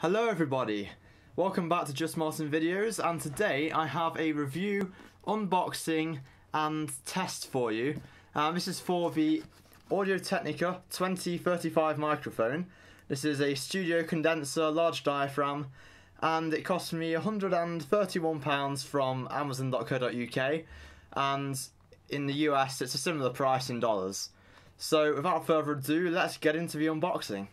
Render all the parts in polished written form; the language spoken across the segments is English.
Hello everybody, welcome back to Just Martin Videos, and today I have a review, unboxing and test for you. This is for the Audio-Technica 2035 microphone. This is a studio condenser, large diaphragm, and it cost me £131 from amzn.to, and in the US it's a similar price in dollars. So without further ado, let's get into the unboxing.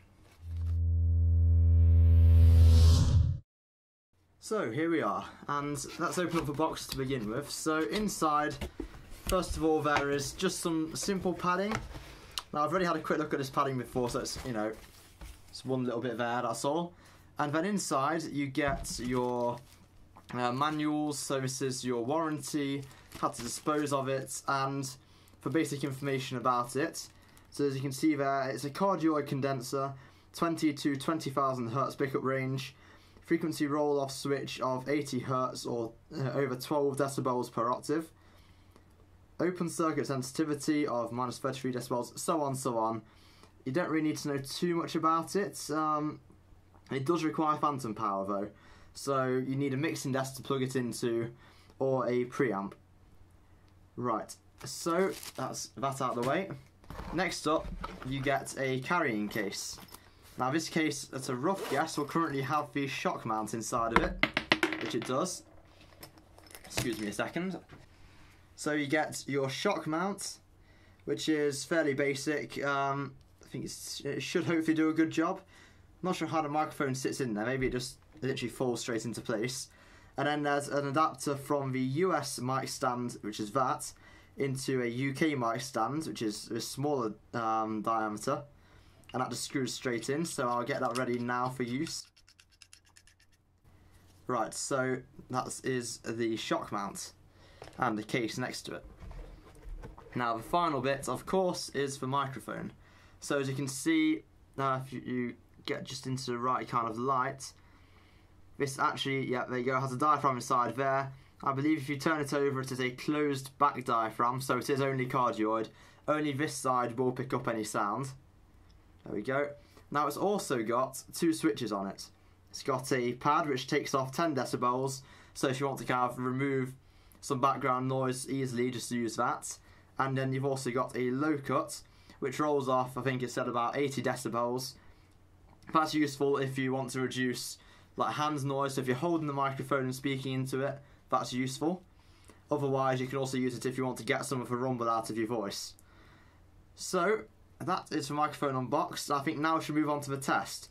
So here we are, and let's open up the box to begin with. So inside, first of all, there is just some simple padding. Now I've already had a quick look at this padding before, so it's, it's one little bit there, that's all. And then inside you get your manuals, so this is your warranty, how to dispose of it, and for basic information about it. So as you can see there, it's a Cardioid condenser, 20 to 20,000 Hertz pickup range, frequency roll-off switch of 80 Hz or over 12 decibels per octave, open circuit sensitivity of minus 33 decibels, so on. You don't really need to know too much about it. It does require phantom power though, so you need a mixing desk to plug it into or a preamp. Right, so that's that out of the way. Next up, you get a carrying case. Now this case, at a rough guess, will currently have the shock mount inside of it, which it does. Excuse me a second. So you get your shock mount, which is fairly basic. I think it should hopefully do a good job. I'm not sure how the microphone sits in there, maybe it just literally falls straight into place. And then there's an adapter from the US mic stand, which is that, into a UK mic stand, which is a smaller diameter. And that just screws straight in, so I'll get that ready now for use. Right, so that is the shock mount and the case next to it. Now the final bit, of course, is the microphone. So as you can see, if you get just into the right kind of light, this actually, yeah, there you go, has a diaphragm inside there. I believe if you turn it over, it is a closed back diaphragm, so it is only cardioid. Only this side will pick up any sound. There we go. Now it's also got two switches on it. It's got a pad which takes off 10 decibels, so if you want to kind of remove some background noise easily, just use that. And then you've also got a low cut which rolls off, I think it said about 80 decibels. That's useful if you want to reduce like hand noise, so if you're holding the microphone and speaking into it, that's useful. Otherwise you can also use it if you want to get some of the rumble out of your voice. So that is the microphone unboxed. I think now we should move on to the test.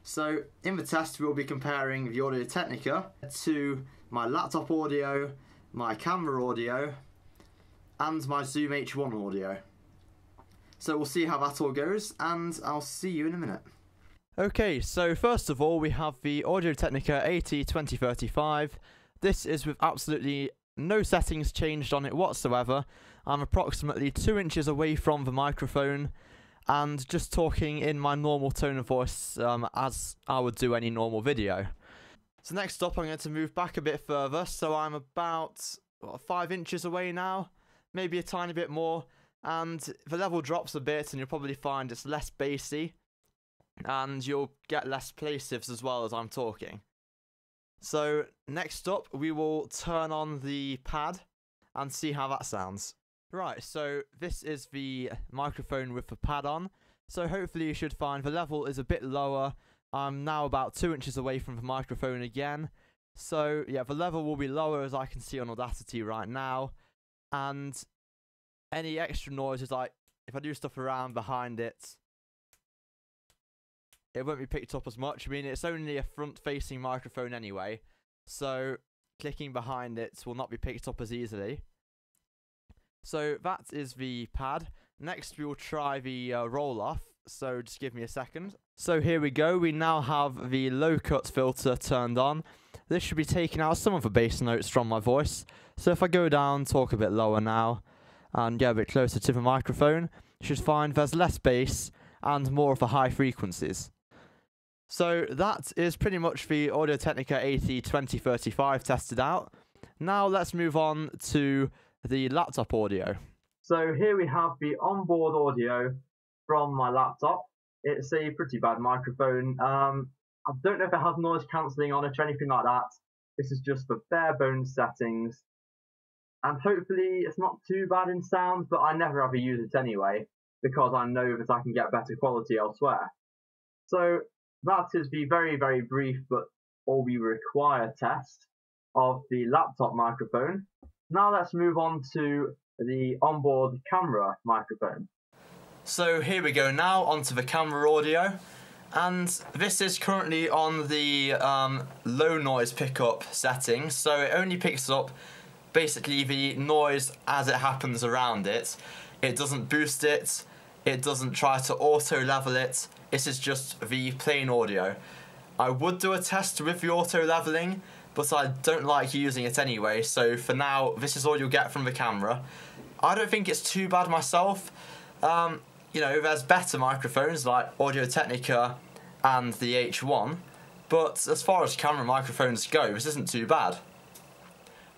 So in the test we'll be comparing the Audio-Technica to my laptop audio, my camera audio, and my Zoom H1 audio. So we'll see how that all goes, and I'll see you in a minute. Okay, so first of all we have the Audio-Technica AT2035. This is with absolutely no settings changed on it whatsoever. I'm approximately 2 inches away from the microphone and just talking in my normal tone of voice as I would do any normal video. So next up I'm going to move back a bit further, so I'm about 5 inches away now, maybe a tiny bit more, and the level drops a bit and you'll probably find it's less bassy and you'll get less plosives as well as I'm talking. So next up we will turn on the pad and see how that sounds. Right, so this is the microphone with the pad on, so hopefully you should find the level is a bit lower. I'm now about 2 inches away from the microphone again, so yeah, the level will be lower as I can see on Audacity right now, and any extra noises, like if I do stuff around behind it, it won't be picked up as much. I mean, it's only a front-facing microphone anyway, so clicking behind it will not be picked up as easily. So that is the pad. Next we will try the roll-off, so just give me a second. So here we go, we now have the low-cut filter turned on. This should be taking out some of the bass notes from my voice. So if I go down, talk a bit lower now, and get a bit closer to the microphone, you should find there's less bass and more of the high frequencies. So that is pretty much the Audio-Technica AT2035 tested out. Now let's move on to the laptop audio. So here we have the onboard audio from my laptop. It's a pretty bad microphone. I don't know if it has noise cancelling on it or anything like that. This is just for bare bones settings. And hopefully it's not too bad in sound, but I never ever use it anyway, because I know that I can get better quality elsewhere. So that is the very, very brief but all we require test of the laptop microphone. Now let's move on to the onboard camera microphone. So here we go now onto the camera audio, and this is currently on the low noise pickup setting, so it only picks up basically the noise as it happens around it. It doesn't boost it, it doesn't try to auto level it, this is just the plain audio. I would do a test with the auto leveling, but I don't like using it anyway, so for now this is all you'll get from the camera. I don't think it's too bad myself. You know, there's better microphones like Audio-Technica and the H1, but as far as camera microphones go, this isn't too bad.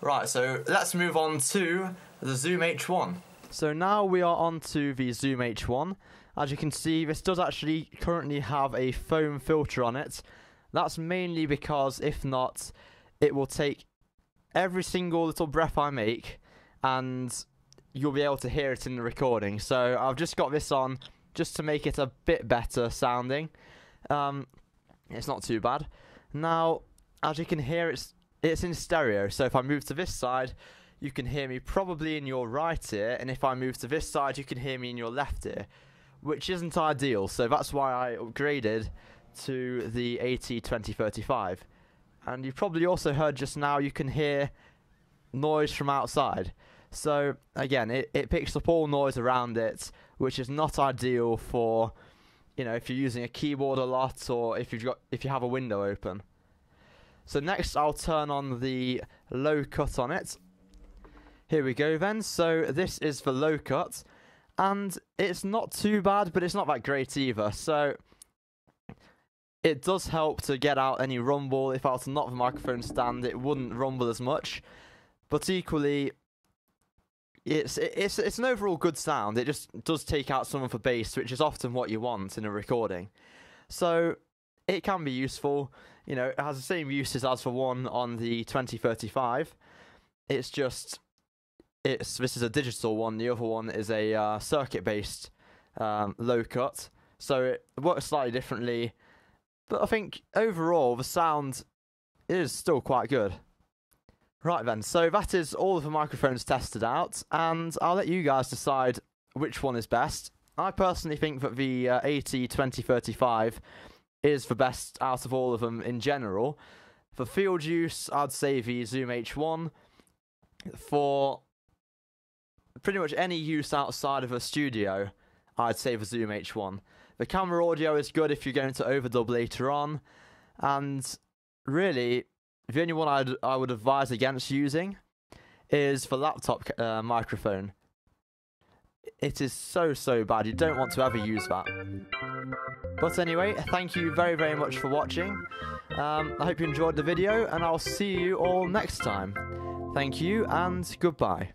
Right, so let's move on to the Zoom H1. So now we are on to the Zoom H1. As you can see, this does actually currently have a foam filter on it. That's mainly because if not, it will take every single little breath I make and you'll be able to hear it in the recording. So I've just got this on just to make it a bit better sounding. It's not too bad. Now, as you can hear, it's in stereo, so if I move to this side, you can hear me probably in your right ear, and if I move to this side, you can hear me in your left ear, which isn't ideal, so that's why I upgraded to the AT2035. And you probably also heard just now you can hear noise from outside. So again, it picks up all noise around it, which is not ideal for, you know, if you're using a keyboard a lot or if you have a window open. So next I'll turn on the low cut on it. Here we go then. So this is the low cut, and it's not too bad, but it's not that great either. So it does help to get out any rumble. If I was to knock the microphone stand, it wouldn't rumble as much. But equally, it's an overall good sound. It just does take out some of the bass, which is often what you want in a recording. So it can be useful. You know, it has the same uses as the one on the 2035. It's just, this is a digital one. The other one is a circuit-based low cut. So it works slightly differently. But I think overall the sound is still quite good. Right then, so that is all of the microphones tested out, and I'll let you guys decide which one is best. I personally think that the AT2035 is the best out of all of them in general. For field use, I'd say the Zoom H1. For pretty much any use outside of a studio, I'd say the Zoom H1. The camera audio is good if you're going to overdub later on, and really, the only one I would advise against using is the laptop microphone. It is so bad, you don't want to ever use that. But anyway, thank you very, very much for watching. I hope you enjoyed the video, and I'll see you all next time. Thank you, and goodbye.